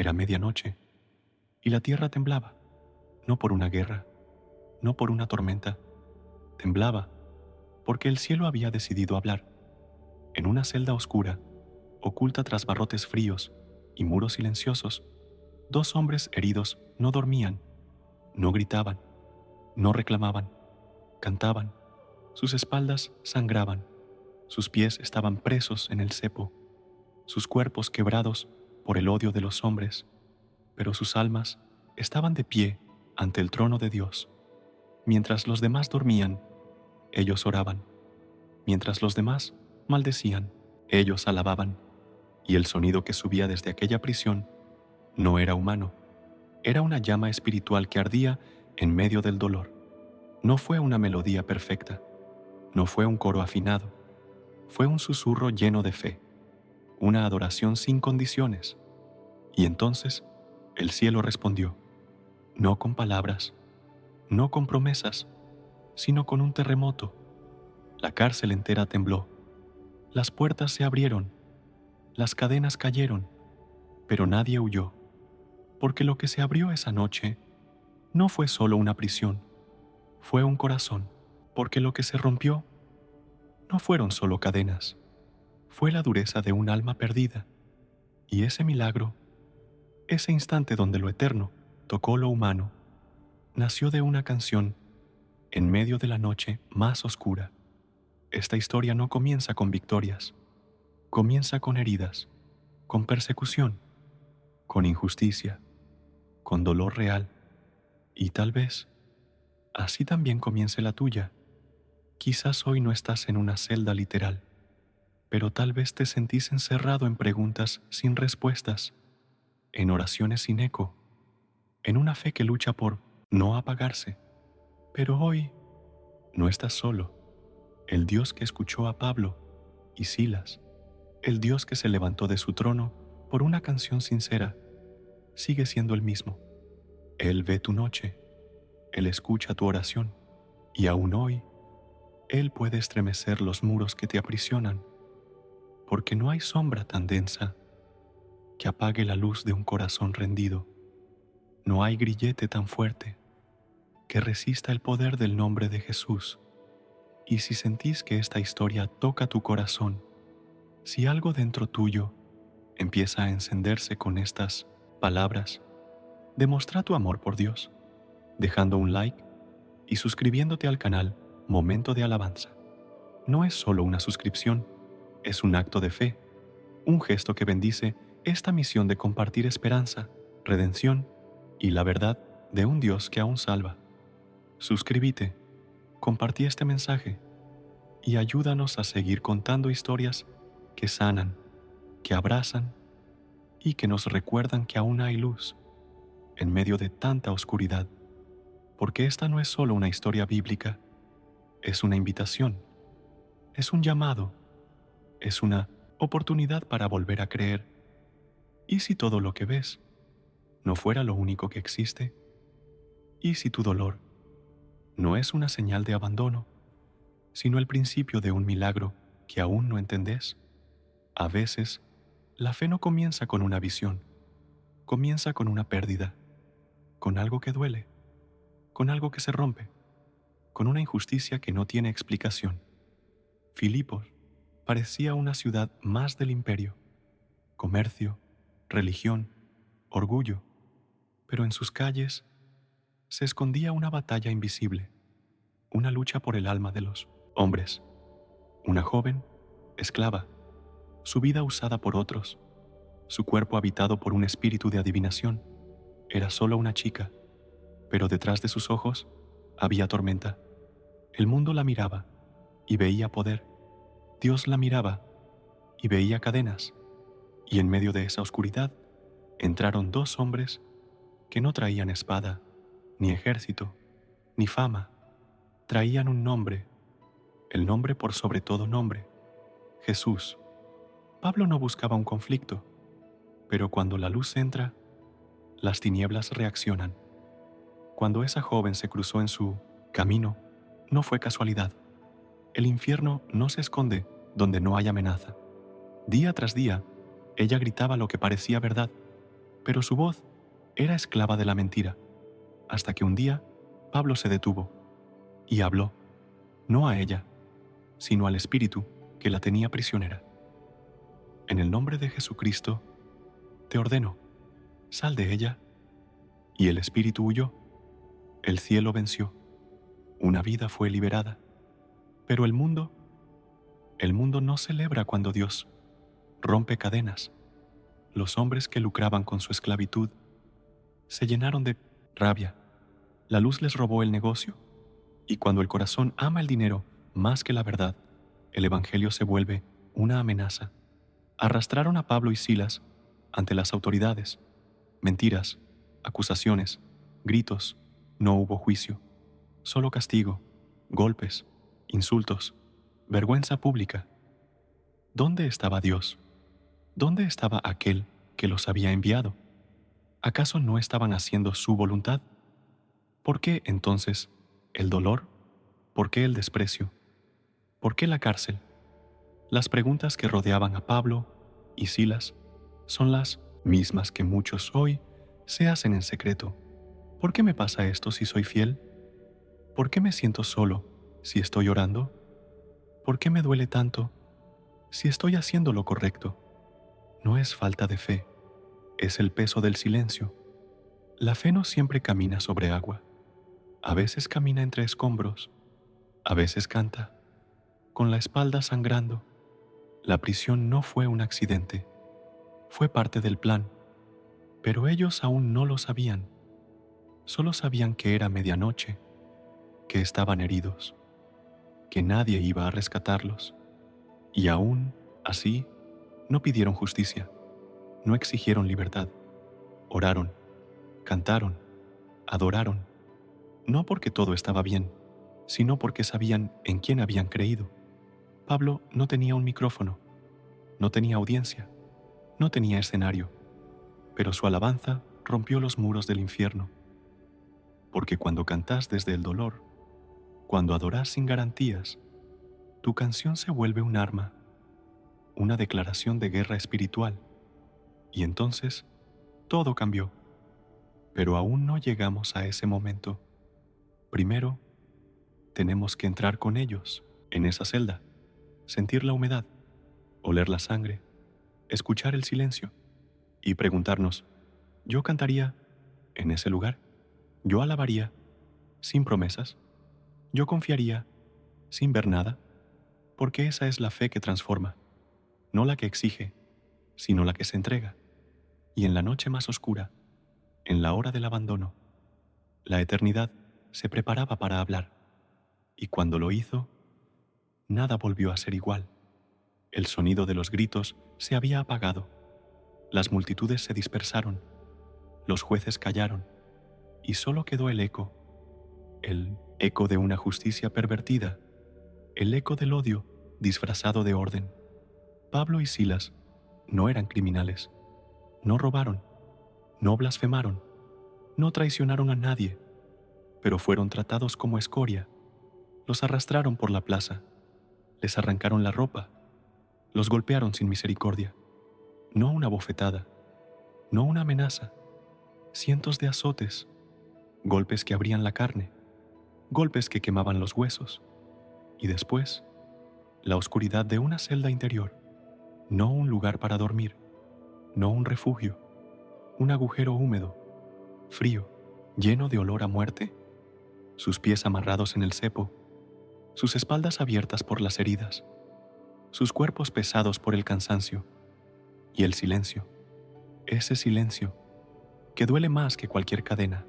Era medianoche, y la tierra temblaba, no por una guerra, no por una tormenta. Temblaba porque el cielo había decidido hablar. En una celda oscura, oculta tras barrotes fríos y muros silenciosos, dos hombres heridos no dormían, no gritaban, no reclamaban, cantaban. Sus espaldas sangraban, sus pies estaban presos en el cepo, sus cuerpos quebrados por el odio de los hombres, pero sus almas estaban de pie ante el trono de Dios. Mientras los demás dormían, ellos oraban. Mientras los demás maldecían, ellos alababan. Y el sonido que subía desde aquella prisión no era humano, era una llama espiritual que ardía en medio del dolor. No fue una melodía perfecta, no fue un coro afinado, fue un susurro lleno de fe, una adoración sin condiciones. Y entonces el cielo respondió, no con palabras, no con promesas, sino con un terremoto. La cárcel entera tembló, las puertas se abrieron, las cadenas cayeron, pero nadie huyó, porque lo que se abrió esa noche no fue solo una prisión, fue un corazón, porque lo que se rompió no fueron solo cadenas, fue la dureza de un alma perdida, y ese milagro, ese instante donde lo eterno tocó lo humano, nació de una canción en medio de la noche más oscura. Esta historia no comienza con victorias, comienza con heridas, con persecución, con injusticia, con dolor real, y tal vez así también comience la tuya. Quizás hoy no estás en una celda literal, pero tal vez te sentís encerrado en preguntas sin respuestas, en oraciones sin eco, en una fe que lucha por no apagarse. Pero hoy no estás solo. El Dios que escuchó a Pablo y Silas, el Dios que se levantó de su trono por una canción sincera, sigue siendo el mismo. Él ve tu noche, Él escucha tu oración, y aún hoy, Él puede estremecer los muros que te aprisionan, porque no hay sombra tan densa que apague la luz de un corazón rendido. No hay grillete tan fuerte que resista el poder del nombre de Jesús. Y si sentís que esta historia toca tu corazón, si algo dentro tuyo empieza a encenderse con estas palabras, demuestra tu amor por Dios, dejando un like y suscribiéndote al canal Momento de Alabanza. No es solo una suscripción, es un acto de fe, un gesto que bendice esta misión de compartir esperanza, redención y la verdad de un Dios que aún salva. Suscríbete, compartí este mensaje y ayúdanos a seguir contando historias que sanan, que abrazan y que nos recuerdan que aún hay luz en medio de tanta oscuridad, porque esta no es solo una historia bíblica, es una invitación, es un llamado, es una oportunidad para volver a creer. ¿Y si todo lo que ves no fuera lo único que existe? ¿Y si tu dolor no es una señal de abandono, sino el principio de un milagro que aún no entendés? A veces, la fe no comienza con una visión, comienza con una pérdida, con algo que duele, con algo que se rompe, con una injusticia que no tiene explicación. Filipos parecía una ciudad más del imperio, comercio, religión, orgullo, pero en sus calles se escondía una batalla invisible, una lucha por el alma de los hombres. Una joven, esclava, su vida usada por otros, su cuerpo habitado por un espíritu de adivinación. Era solo una chica, pero detrás de sus ojos había tormenta. El mundo la miraba y veía poder. Dios la miraba y veía cadenas. Y en medio de esa oscuridad entraron dos hombres que no traían espada, ni ejército, ni fama. Traían un nombre, el nombre por sobre todo nombre, Jesús. Pablo no buscaba un conflicto, pero cuando la luz entra, las tinieblas reaccionan. Cuando esa joven se cruzó en su camino, no fue casualidad. El infierno no se esconde donde no hay amenaza. Día tras día, ella gritaba lo que parecía verdad. pero su voz era esclava de la mentira, hasta que un día Pablo se detuvo y habló, no a ella, sino al espíritu que la tenía prisionera. En el nombre de Jesucristo, te ordeno, sal de ella. Y el espíritu huyó, el cielo venció, una vida fue liberada. Pero el mundo no celebra cuando Dios rompe cadenas. Los hombres que lucraban con su esclavitud se llenaron de rabia. La luz les robó el negocio. Y cuando el corazón ama el dinero más que la verdad, el evangelio se vuelve una amenaza. Arrastraron a Pablo y Silas ante las autoridades. Mentiras, acusaciones, gritos. No hubo juicio, solo castigo, golpes, insultos, vergüenza pública. ¿Dónde estaba Dios? ¿Dónde estaba aquel que los había enviado? ¿Acaso no estaban haciendo su voluntad? ¿Por qué entonces el dolor? ¿Por qué el desprecio? ¿Por qué la cárcel? Las preguntas que rodeaban a Pablo y Silas son las mismas que muchos hoy se hacen en secreto. ¿Por qué me pasa esto si soy fiel? ¿Por qué me siento solo si estoy orando? ¿Por qué me duele tanto si estoy haciendo lo correcto? No es falta de fe, es el peso del silencio. La fe no siempre camina sobre agua. A veces camina entre escombros, a veces canta, con la espalda sangrando. La prisión no fue un accidente, fue parte del plan, pero ellos aún no lo sabían. Solo sabían que era medianoche, que estaban heridos, que nadie iba a rescatarlos. Y aún así, no pidieron justicia, no exigieron libertad. Oraron, cantaron, adoraron, no porque todo estaba bien, sino porque sabían en quién habían creído. Pablo no tenía un micrófono, no tenía audiencia, no tenía escenario, pero su alabanza rompió los muros del infierno. Porque cuando cantás desde el dolor, cuando adorás sin garantías, tu canción se vuelve un arma, una declaración de guerra espiritual. Y entonces, todo cambió. Pero aún no llegamos a ese momento. Primero, tenemos que entrar con ellos en esa celda, sentir la humedad, oler la sangre, escuchar el silencio y preguntarnos, ¿yo cantaría en ese lugar? ¿Yo alabaría sin promesas? ¿Yo confiaría sin ver nada? Porque esa es la fe que transforma, no la que exige, sino la que se entrega. Y en la noche más oscura, en la hora del abandono, la eternidad se preparaba para hablar. Y cuando lo hizo, nada volvió a ser igual. El sonido de los gritos se había apagado. Las multitudes se dispersaron. Los jueces callaron. Y solo quedó el eco de una justicia pervertida, el eco del odio disfrazado de orden. Pablo y Silas no eran criminales. No robaron, no blasfemaron, no traicionaron a nadie, pero fueron tratados como escoria. Los arrastraron por la plaza, les arrancaron la ropa, los golpearon sin misericordia. No una bofetada, no una amenaza, cientos de azotes, golpes que abrían la carne, golpes que quemaban los huesos. Y después, la oscuridad de una celda interior, no un lugar para dormir, no un refugio, un agujero húmedo, frío, lleno de olor a muerte, sus pies amarrados en el cepo, sus espaldas abiertas por las heridas, sus cuerpos pesados por el cansancio, y el silencio, ese silencio que duele más que cualquier cadena,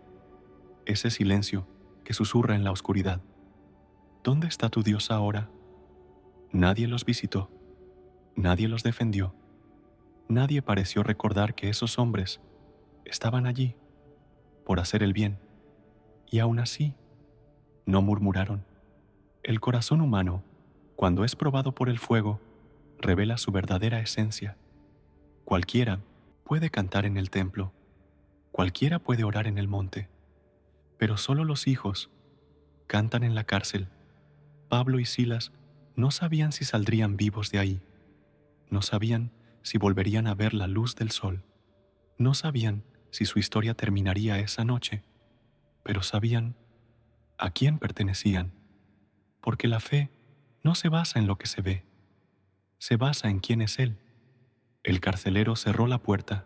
ese silencio que susurra en la oscuridad. ¿Dónde está tu Dios ahora? Nadie los visitó, nadie los defendió, nadie pareció recordar que esos hombres estaban allí por hacer el bien, y aún así no murmuraron. El corazón humano, cuando es probado por el fuego, revela su verdadera esencia. Cualquiera puede cantar en el templo, cualquiera puede orar en el monte, pero solo los hijos cantan en la cárcel. Pablo y Silas no sabían si saldrían vivos de ahí, no sabían si volverían a ver la luz del sol. No sabían si su historia terminaría esa noche, pero sabían a quién pertenecían, porque la fe no se basa en lo que se ve, se basa en quién es Él. El carcelero cerró la puerta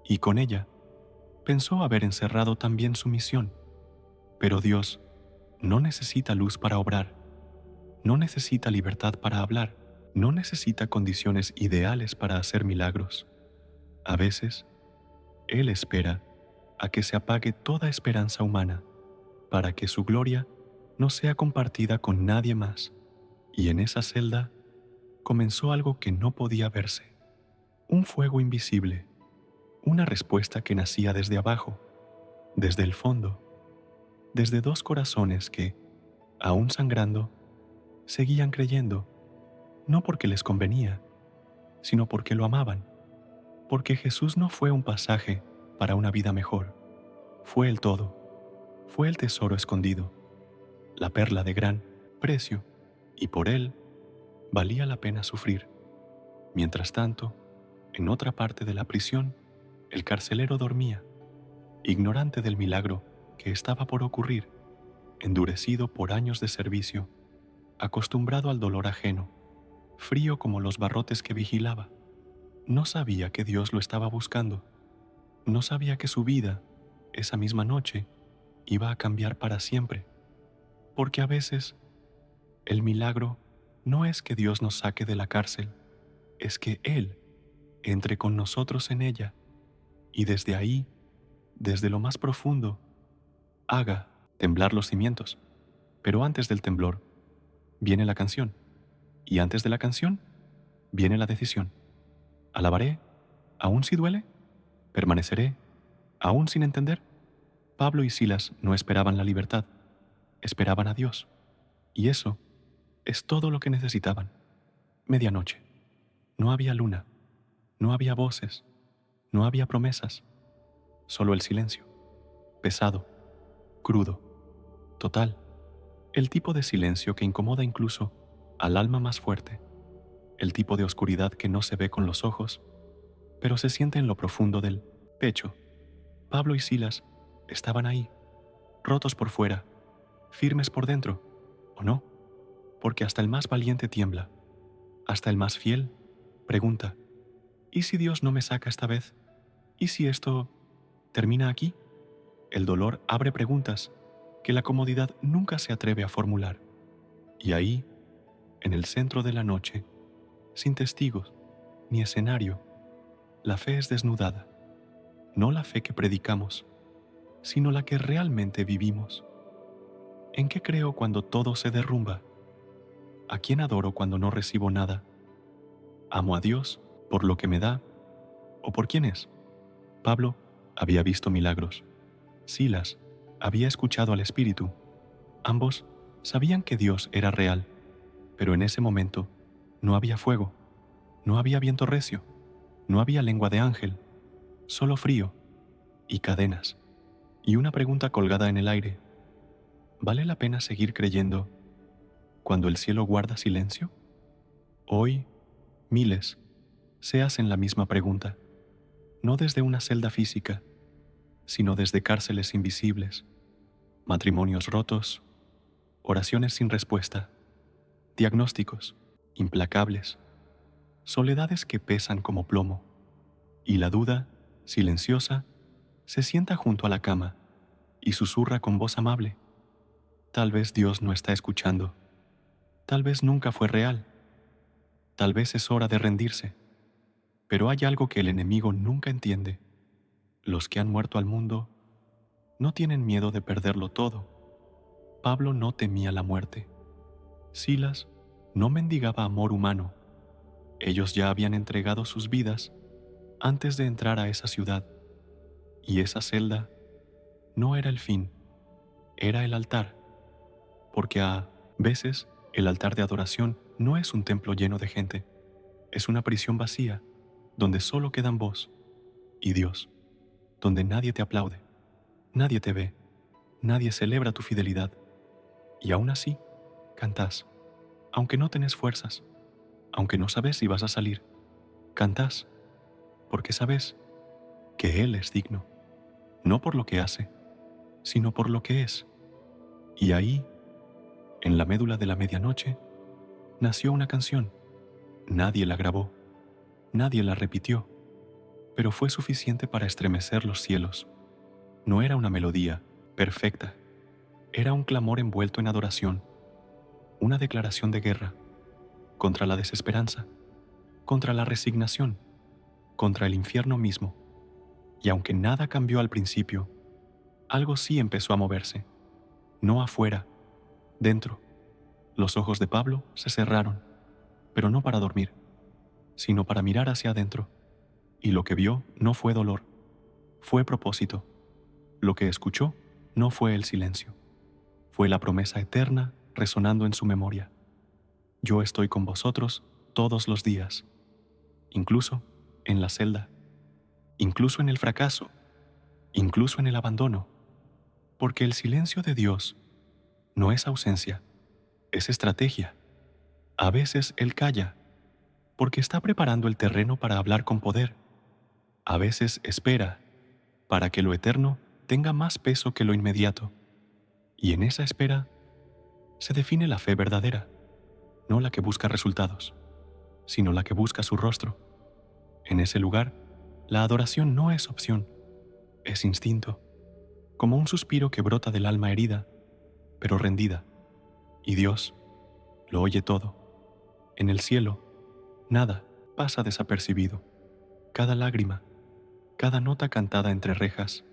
y con ella pensó haber encerrado también su misión, pero Dios no necesita luz para obrar, no necesita libertad para hablar, no necesita condiciones ideales para hacer milagros. A veces, Él espera a que se apague toda esperanza humana para que su gloria no sea compartida con nadie más. Y en esa celda comenzó algo que no podía verse, un fuego invisible, una respuesta que nacía desde abajo, desde el fondo, desde dos corazones que, aún sangrando, seguían creyendo, no porque les convenía, sino porque lo amaban, porque Jesús no fue un pasaje para una vida mejor, fue el todo, fue el tesoro escondido, la perla de gran precio, y por él valía la pena sufrir. Mientras tanto, en otra parte de la prisión, el carcelero dormía, ignorante del milagro que estaba por ocurrir, endurecido por años de servicio, acostumbrado al dolor ajeno, frío como los barrotes que vigilaba. No sabía que Dios lo estaba buscando. No sabía que su vida, esa misma noche, iba a cambiar para siempre. Porque a veces, el milagro no es que Dios nos saque de la cárcel, es que Él entre con nosotros en ella y desde ahí, desde lo más profundo, haga temblar los cimientos. Pero antes del temblor viene la canción, y antes de la canción viene la decisión. Alabaré, aun si duele, permaneceré, aun sin entender. Pablo y Silas no esperaban la libertad, esperaban a Dios, y eso es todo lo que necesitaban. Medianoche. No había luna, no había voces, no había promesas, solo el silencio, pesado, crudo, total, el tipo de silencio que incomoda incluso al alma más fuerte, el tipo de oscuridad que no se ve con los ojos, pero se siente en lo profundo del pecho. Pablo y Silas estaban ahí, rotos por fuera, firmes por dentro, ¿o no? Porque hasta el más valiente tiembla, hasta el más fiel pregunta, ¿y si Dios no me saca esta vez? ¿Y si esto termina aquí? El dolor abre preguntas que la comodidad nunca se atreve a formular. Y ahí, en el centro de la noche, sin testigos ni escenario, la fe es desnudada. No la fe que predicamos, sino la que realmente vivimos. ¿En qué creo cuando todo se derrumba? ¿A quién adoro cuando no recibo nada? ¿Amo a Dios por lo que me da o por quién es? Pablo había visto milagros. Silas había escuchado al Espíritu. Ambos sabían que Dios era real, pero en ese momento no había fuego, no había viento recio, no había lengua de ángel, solo frío y cadenas. Y una pregunta colgada en el aire: ¿vale la pena seguir creyendo cuando el cielo guarda silencio? Hoy, miles se hacen la misma pregunta, no desde una celda física, sino desde cárceles invisibles, matrimonios rotos, oraciones sin respuesta, diagnósticos implacables, soledades que pesan como plomo, y la duda, silenciosa, se sienta junto a la cama y susurra con voz amable: tal vez Dios no está escuchando, tal vez nunca fue real, tal vez es hora de rendirse. Pero hay algo que el enemigo nunca entiende. Los que han muerto al mundo no tienen miedo de perderlo todo. Pablo no temía la muerte. Silas no mendigaba amor humano. Ellos ya habían entregado sus vidas antes de entrar a esa ciudad. Y esa celda no era el fin, era el altar. Porque a veces el altar de adoración no es un templo lleno de gente. Es una prisión vacía donde solo quedan vos y Dios, donde nadie te aplaude, nadie te ve, nadie celebra tu fidelidad. Y aún así, cantás, aunque no tenés fuerzas, aunque no sabes si vas a salir. Cantás, porque sabes que Él es digno, no por lo que hace, sino por lo que es. Y ahí, en la médula de la medianoche, nació una canción. Nadie la grabó, nadie la repitió, pero fue suficiente para estremecer los cielos. No era una melodía perfecta, era un clamor envuelto en adoración, una declaración de guerra contra la desesperanza, contra la resignación, contra el infierno mismo. Y aunque nada cambió al principio, algo sí empezó a moverse, no afuera, dentro. Los ojos de Pablo se cerraron, pero no para dormir, sino para mirar hacia adentro. Y lo que vio no fue dolor, fue propósito. Lo que escuchó no fue el silencio, fue la promesa eterna resonando en su memoria. Yo estoy con vosotros todos los días, incluso en la celda, incluso en el fracaso, incluso en el abandono, porque el silencio de Dios no es ausencia, es estrategia. A veces Él calla, porque está preparando el terreno para hablar con poder. A veces espera, para que lo eterno tenga más peso que lo inmediato. Y en esa espera se define la fe verdadera, no la que busca resultados, sino la que busca su rostro. En ese lugar, la adoración no es opción, es instinto, como un suspiro que brota del alma herida, pero rendida. Y Dios lo oye todo. En el cielo, nada pasa desapercibido. Cada lágrima, cada nota cantada entre rejas,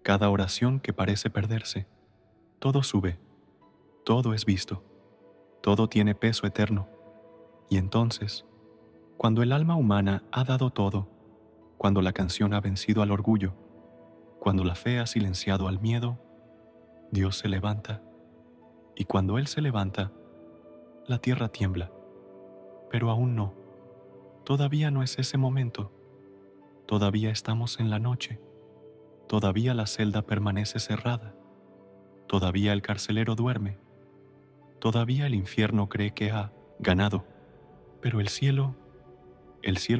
cada oración que parece perderse, todo sube, todo es visto, todo tiene peso eterno. Y entonces, cuando el alma humana ha dado todo, cuando la canción ha vencido al orgullo, cuando la fe ha silenciado al miedo, Dios se levanta. Y cuando Él se levanta, la tierra tiembla. Pero aún no. Todavía no es ese momento. Todavía estamos en la noche. Todavía la celda permanece cerrada. Todavía el carcelero duerme. Todavía el infierno cree que ha ganado. Pero el cielo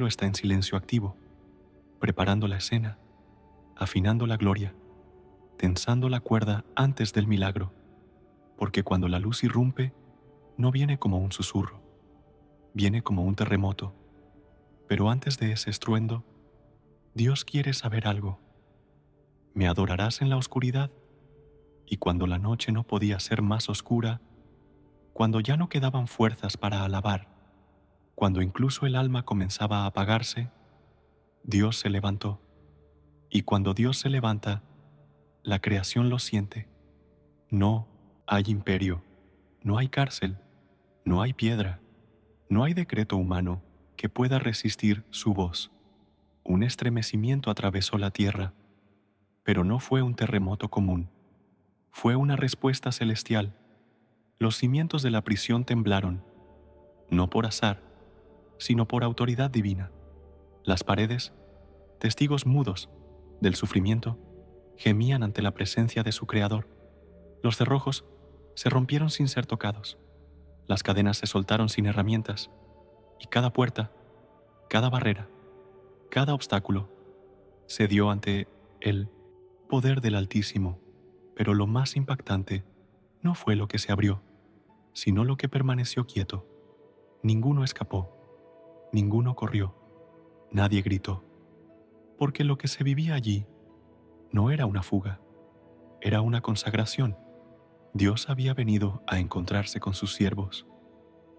está en silencio activo, preparando la escena, afinando la gloria, tensando la cuerda antes del milagro, porque cuando la luz irrumpe, no viene como un susurro, viene como un terremoto. Pero antes de ese estruendo, Dios quiere saber algo. ¿Me adorarás en la oscuridad? Y cuando la noche no podía ser más oscura, cuando ya no quedaban fuerzas para alabar, cuando incluso el alma comenzaba a apagarse, Dios se levantó. Y cuando Dios se levanta, la creación lo siente. No hay imperio, no hay cárcel, no hay piedra, no hay decreto humano que pueda resistir su voz. Un estremecimiento atravesó la tierra, pero no fue un terremoto común. Fue una respuesta celestial. Los cimientos de la prisión temblaron, no por azar, sino por autoridad divina. Las paredes, testigos mudos del sufrimiento, gemían ante la presencia de su Creador. Los cerrojos se rompieron sin ser tocados. Las cadenas se soltaron sin herramientas. Y cada puerta, cada barrera, cada obstáculo cedió ante el poder del Altísimo. Pero lo más impactante no fue lo que se abrió, sino lo que permaneció quieto. Ninguno escapó, ninguno corrió, nadie gritó, porque lo que se vivía allí no era una fuga, era una consagración. Dios había venido a encontrarse con sus siervos,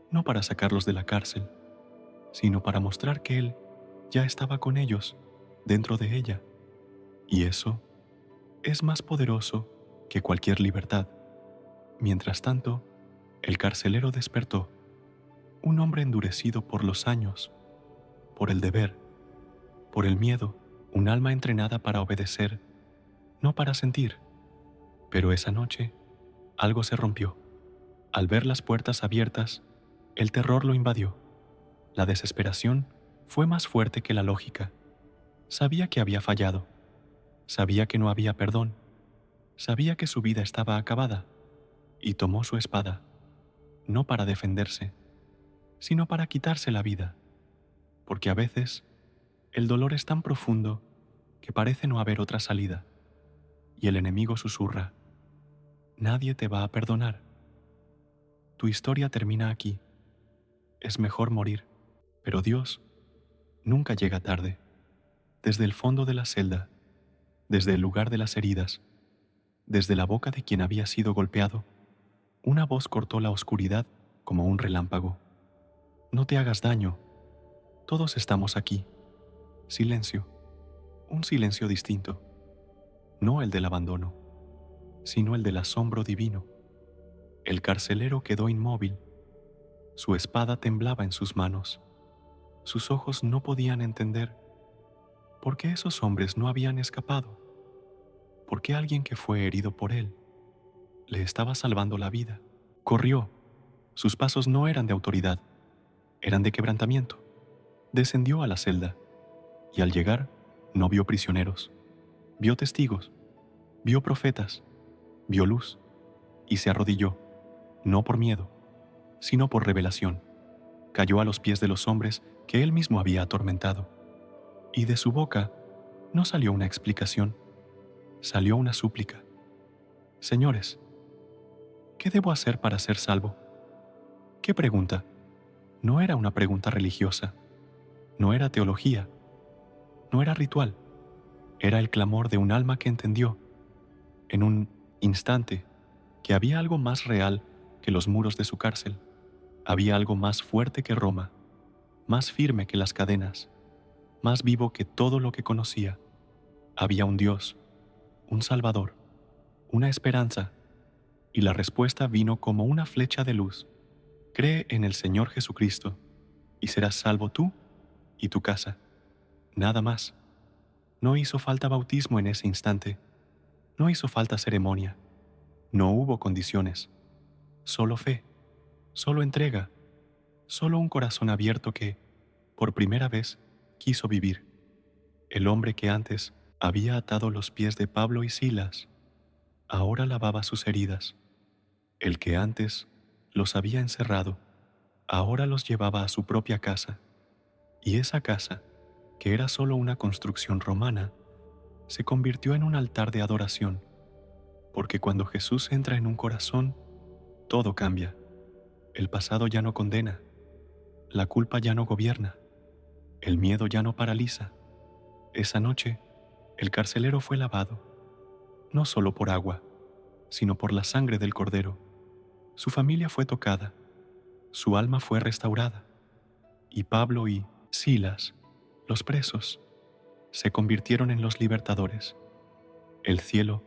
no para sacarlos de la cárcel, sino para mostrar que Él ya estaba con ellos, dentro de ella. Y eso es más poderoso que cualquier libertad. Mientras tanto, el carcelero despertó, un hombre endurecido por los años, por el deber, por el miedo, un alma entrenada para obedecer, no para sentir. Pero esa noche, algo se rompió. Al ver las puertas abiertas, el terror lo invadió. La desesperación fue más fuerte que la lógica. Sabía que había fallado. Sabía que no había perdón. Sabía que su vida estaba acabada. Y tomó su espada, no para defenderse, sino para quitarse la vida. Porque a veces, el dolor es tan profundo que parece no haber otra salida, y el enemigo susurra: nadie te va a perdonar. Tu historia termina aquí. Es mejor morir. Pero Dios nunca llega tarde. Desde el fondo de la celda, desde el lugar de las heridas, desde la boca de quien había sido golpeado, una voz cortó la oscuridad como un relámpago. No te hagas daño. Todos estamos aquí. Silencio. Un silencio distinto. No el del abandono, sino el del asombro divino. El carcelero quedó inmóvil. Su espada temblaba en sus manos. Sus ojos no podían entender por qué esos hombres no habían escapado. ¿Por qué alguien que fue herido por él le estaba salvando la vida? Corrió. Sus pasos no eran de autoridad, eran de quebrantamiento. Descendió a la celda y al llegar no vio prisioneros, vio testigos, vio profetas, vio luz y se arrodilló, no por miedo, sino por revelación. Cayó a los pies de los hombres que él mismo había atormentado, y de su boca no salió una explicación, salió una súplica. Señores, ¿qué debo hacer para ser salvo? ¿Qué pregunta? No era una pregunta religiosa, no era teología, no era ritual, era el clamor de un alma que entendió, en un instante, que había algo más real que los muros de su cárcel, había algo más fuerte que Roma, más firme que las cadenas, más vivo que todo lo que conocía. Había un Dios, un Salvador, una esperanza, y la respuesta vino como una flecha de luz. Cree en el Señor Jesucristo, y serás salvo tú y tu casa. Nada más. No hizo falta bautismo en ese instante. No hizo falta ceremonia. No hubo condiciones. Solo fe, solo entrega, solo un corazón abierto que, por primera vez, quiso vivir. El hombre que antes había atado los pies de Pablo y Silas, ahora lavaba sus heridas. El que antes los había encerrado, ahora los llevaba a su propia casa. Y esa casa, que era solo una construcción romana, se convirtió en un altar de adoración, porque cuando Jesús entra en un corazón, todo cambia. El pasado ya no condena, la culpa ya no gobierna, el miedo ya no paraliza. Esa noche, el carcelero fue lavado, no solo por agua, sino por la sangre del Cordero. Su familia fue tocada, su alma fue restaurada, y Pablo y Silas, los presos, se convirtieron en los libertadores. El cielo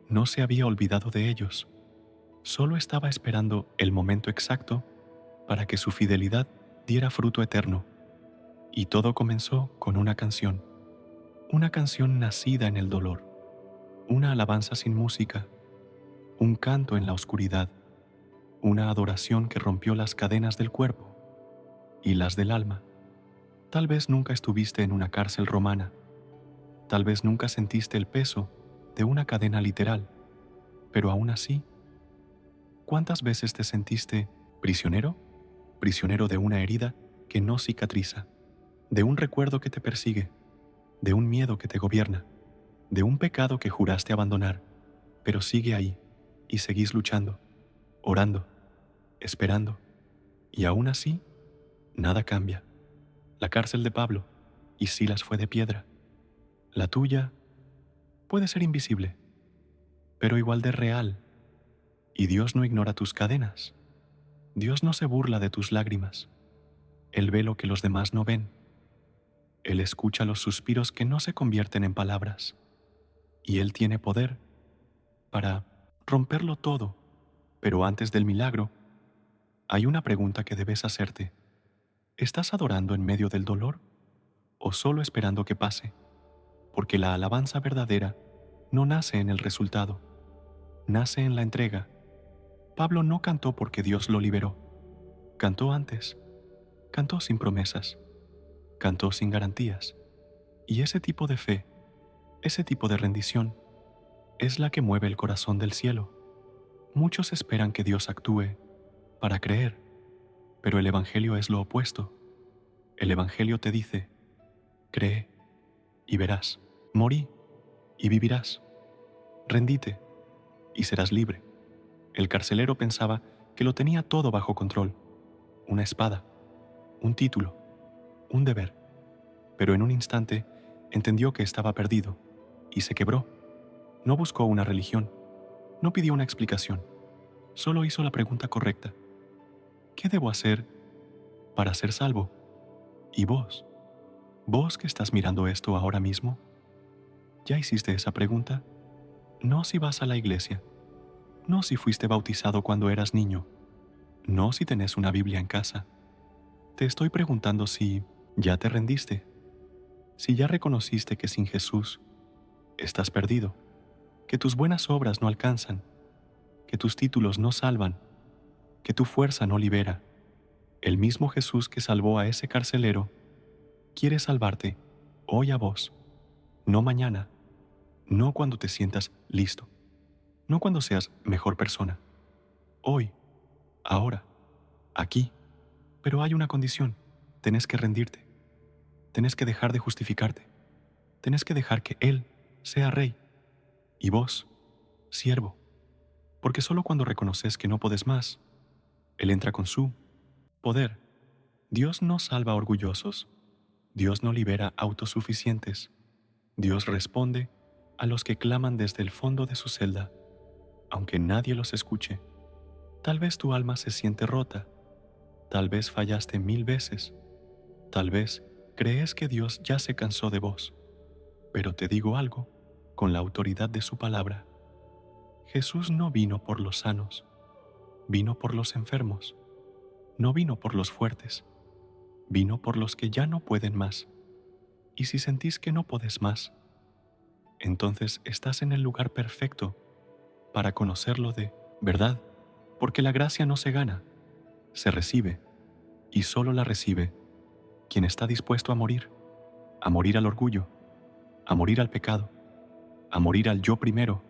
no se había olvidado de ellos, solo estaba esperando el momento exacto para que su fidelidad diera fruto eterno. Y todo comenzó con una canción nacida en el dolor, una alabanza sin música, un canto en la oscuridad, una adoración que rompió las cadenas del cuerpo y las del alma. Tal vez nunca estuviste en una cárcel romana, tal vez nunca sentiste el peso de una cadena literal, pero aún así, ¿cuántas veces te sentiste prisionero? Prisionero de una herida que no cicatriza, de un recuerdo que te persigue, de un miedo que te gobierna, de un pecado que juraste abandonar, pero sigue ahí y seguís luchando, orando, esperando, y aún así, nada cambia. La cárcel de Pablo y Silas fue de piedra. La tuya puede ser invisible, pero igual de real. Y Dios no ignora tus cadenas. Dios no se burla de tus lágrimas. Él ve lo que los demás no ven. Él escucha los suspiros que no se convierten en palabras. Y Él tiene poder para romperlo todo. Pero antes del milagro, hay una pregunta que debes hacerte. ¿Estás adorando en medio del dolor o solo esperando que pase? Porque la alabanza verdadera no nace en el resultado, nace en la entrega. Pablo no cantó porque Dios lo liberó. Cantó antes. Cantó sin promesas. Cantó sin garantías. Y ese tipo de fe, ese tipo de rendición, es la que mueve el corazón del cielo. Muchos esperan que Dios actúe para creer, pero el Evangelio es lo opuesto. El Evangelio te dice: cree y verás. Morí y vivirás. Rendite y serás libre. El carcelero pensaba que lo tenía todo bajo control: una espada, un título, un deber. Pero en un instante entendió que estaba perdido y se quebró. No buscó una religión, no pidió una explicación, solo hizo la pregunta correcta: ¿qué debo hacer para ser salvo? ¿Y vos? ¿Vos que estás mirando esto ahora mismo? ¿Ya hiciste esa pregunta? No si vas a la iglesia, no si fuiste bautizado cuando eras niño, no si tenés una Biblia en casa. Te estoy preguntando si ya te rendiste, si ya reconociste que sin Jesús estás perdido, que tus buenas obras no alcanzan, que tus títulos no salvan, que tu fuerza no libera. El mismo Jesús que salvó a ese carcelero quiere salvarte hoy a vos, no mañana, no cuando te sientas listo, no cuando seas mejor persona. Hoy, ahora, aquí. Pero hay una condición: tenés que rendirte, tenés que dejar de justificarte, tenés que dejar que Él sea rey y vos, siervo, porque solo cuando reconoces que no podés más, Él entra con su poder. Dios no salva orgullosos, Dios no libera autosuficientes, Dios responde a los que claman desde el fondo de su celda, aunque nadie los escuche. Tal vez tu alma se siente rota, tal vez fallaste 1000 veces, tal vez crees que Dios ya se cansó de vos, pero te digo algo con la autoridad de su palabra: Jesús no vino por los sanos, vino por los enfermos, no vino por los fuertes, vino por los que ya no pueden más. Y si sentís que no podés más, entonces estás en el lugar perfecto para conocerlo de verdad, porque la gracia no se gana, se recibe, y solo la recibe quien está dispuesto a morir al orgullo, a morir al pecado, a morir al yo primero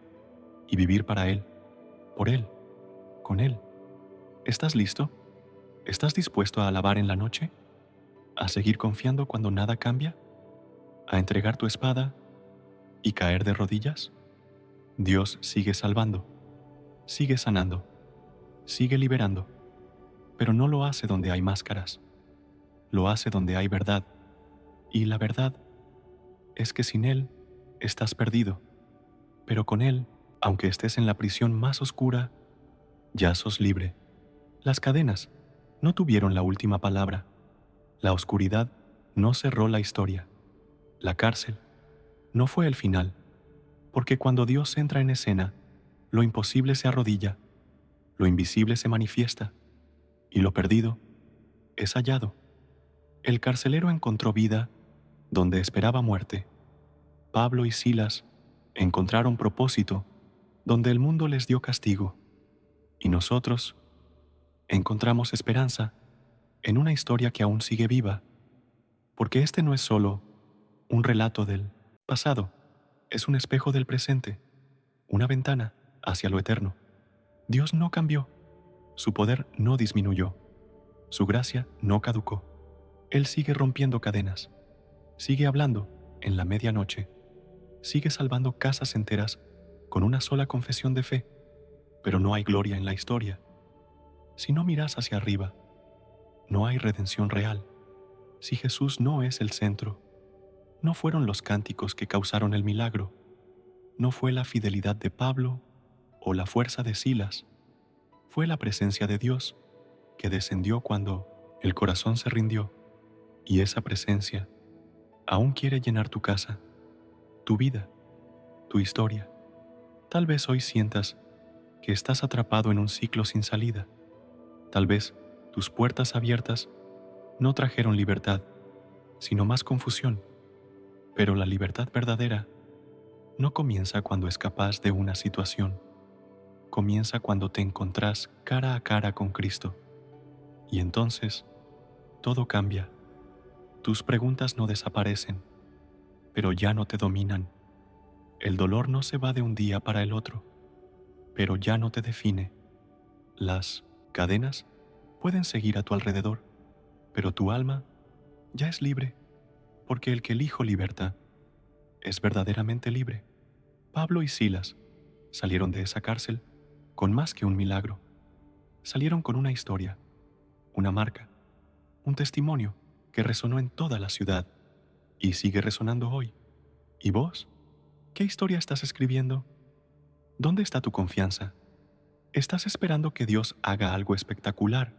y vivir para Él, por Él, con Él. ¿Estás listo? ¿Estás dispuesto a alabar en la noche? ¿A seguir confiando cuando nada cambia? ¿A entregar tu espada y caer de rodillas? Dios sigue salvando, sigue sanando, sigue liberando, pero no lo hace donde hay máscaras, lo hace donde hay verdad, y la verdad es que sin Él estás perdido, pero con Él, aunque estés en la prisión más oscura, ya sos libre. Las cadenas no tuvieron la última palabra, la oscuridad no cerró la historia, la cárcel no fue el final, porque cuando Dios entra en escena, lo imposible se arrodilla, lo invisible se manifiesta, y lo perdido es hallado. El carcelero encontró vida donde esperaba muerte. Pablo y Silas encontraron propósito donde el mundo les dio castigo. Y nosotros encontramos esperanza en una historia que aún sigue viva, porque este no es solo un relato del pasado, es un espejo del presente, una ventana hacia lo eterno. Dios no cambió, su poder no disminuyó, su gracia no caducó. Él sigue rompiendo cadenas, sigue hablando en la medianoche, sigue salvando casas enteras con una sola confesión de fe, pero no hay gloria en la historia. Si no miras hacia arriba, no hay redención real. Si Jesús no es el centro, no fueron los cánticos que causaron el milagro, no fue la fidelidad de Pablo o la fuerza de Silas, fue la presencia de Dios que descendió cuando el corazón se rindió, y esa presencia aún quiere llenar tu casa, tu vida, tu historia. Tal vez hoy sientas que estás atrapado en un ciclo sin salida. Tal vez tus puertas abiertas no trajeron libertad, sino más confusión. Pero la libertad verdadera no comienza cuando escapas de una situación. Comienza cuando te encontrás cara a cara con Cristo. Y entonces, todo cambia. Tus preguntas no desaparecen, pero ya no te dominan. El dolor no se va de un día para el otro, pero ya no te define. Las cadenas pueden seguir a tu alrededor, pero tu alma ya es libre, porque el que el Hijo liberta, es verdaderamente libre. Pablo y Silas salieron de esa cárcel con más que un milagro. Salieron con una historia, una marca, un testimonio que resonó en toda la ciudad y sigue resonando hoy. ¿Y vos? ¿Qué historia estás escribiendo? ¿Dónde está tu confianza? ¿Estás esperando que Dios haga algo espectacular?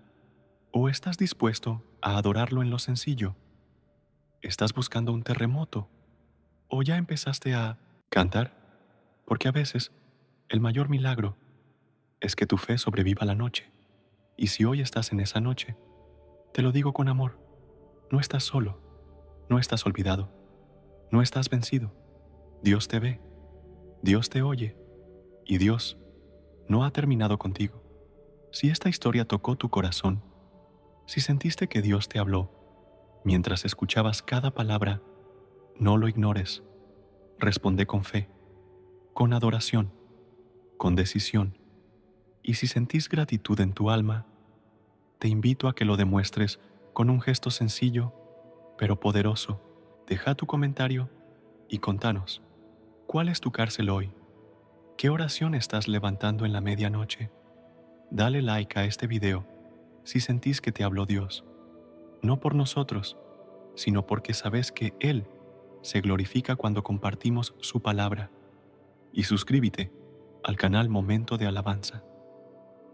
¿O estás dispuesto a adorarlo en lo sencillo? ¿Estás buscando un terremoto? ¿O ya empezaste a cantar? Porque a veces el mayor milagro es que tu fe sobreviva la noche. Y si hoy estás en esa noche, te lo digo con amor, no estás solo, no estás olvidado, no estás vencido. Dios te ve, Dios te oye y Dios no ha terminado contigo. Si esta historia tocó tu corazón, si sentiste que Dios te habló mientras escuchabas cada palabra, no lo ignores. Responde con fe, con adoración, con decisión. Y si sentís gratitud en tu alma, te invito a que lo demuestres con un gesto sencillo, pero poderoso. Deja tu comentario y contanos, ¿cuál es tu cárcel hoy? ¿Qué oración estás levantando en la medianoche? Dale like a este video si sentís que te habló Dios, no por nosotros, sino porque sabes que Él se glorifica cuando compartimos su palabra. Y suscríbete al canal Momento de Alabanza.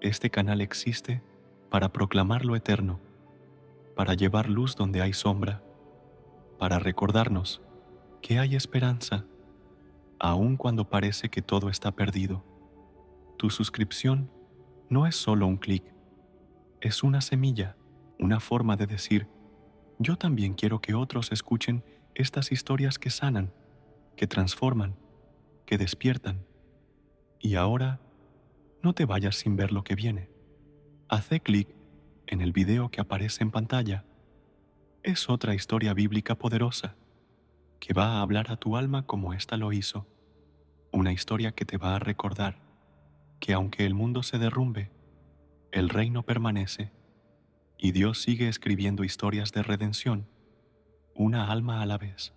Este canal existe para proclamar lo eterno, para llevar luz donde hay sombra, para recordarnos que hay esperanza, aun cuando parece que todo está perdido. Tu suscripción no es solo un clic, es una semilla, una forma de decir, yo también quiero que otros escuchen estas historias que sanan, que transforman, que despiertan. Y ahora, no te vayas sin ver lo que viene. Hace clic en el video que aparece en pantalla. Es otra historia bíblica poderosa que va a hablar a tu alma como ésta lo hizo. Una historia que te va a recordar que aunque el mundo se derrumbe, el reino permanece y Dios sigue escribiendo historias de redención, una alma a la vez.